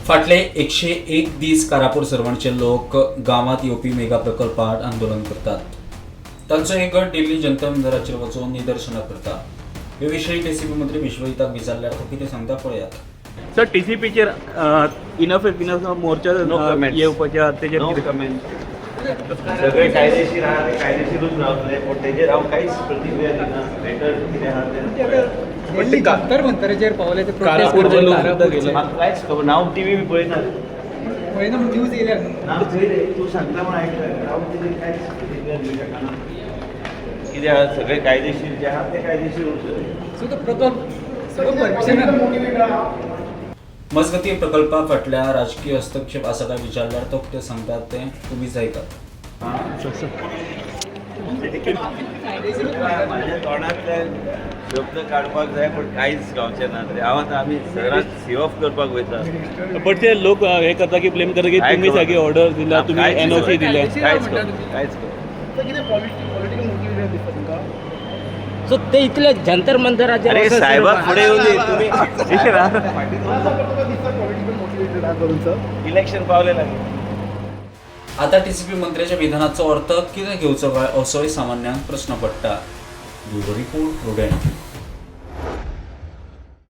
फाटले 101 दीस कारापूर सर्वांचे लोक गावात येवपी मेगा प्रकल्पात आंदोलन करतात. तांचो एक गट दिल्ली जंतर मंदिराचेर वचून निदर्शनां करता. हे विशयी टीसीपी मंत्री विश्वजिताक विचारल्यार तो कितें सांगता पळयात. सर टीसीपीचेर इनफ मोर्चा येवपाच्या तेजेर नो कितें कमेंट. सगळे कायदेशीर आहा ते कायदेशीरूच रावतले, पण तेजेर हांव कांयच प्रतिक्रिया दिना. लेटर कितें आहा तें दिल्ली जंतर मंतराचेर पावले ते कारापूरचे लोक सुद्दां गेले. म्हाका कांयच खबर ना. हांव टीव्ही बी पळयना. पळयना म्हूण न्यूज येयल्या ना खंय रे, तूं सांगता म्हण आयकलें. हांव तेजेर कांयच प्रतिक्रिया दिवंक शकना. कितें आहा सगळे कायदेशीर जे आहा ते कायदेशीर उरतले. सो तो प्रकल्प सगळं परमिशन मजगती प्रकल्पा फाटल्या राजकीय हस्तक्षेप आसा काय विचारल्यार तो कितें सांगतात तें तुमीच आयकात. म्हाज्या तोंडांतले शब्द काडपाक जाय पण कांयच गावचें ना. हांव आतां आमी सराक सी ऑफ करपाक वयता. बट ते लोक हे करता की ब्लेम करता की तुम्ही सगळी ऑर्डर दिला, तुम्ही एनओसी दिले. कांयच कांयच सो ते इतले जंतर मंतराचे अरे साहेबाक फुडें येवन तुम्ही इलेक्शन पावलें लागेल. आता टीसीपी मंत्र्याच्या विधानाचो अर्थ कितें घेवचो काय असोय सामान्यांक प्रश्न पडटा. Bureau report prudent.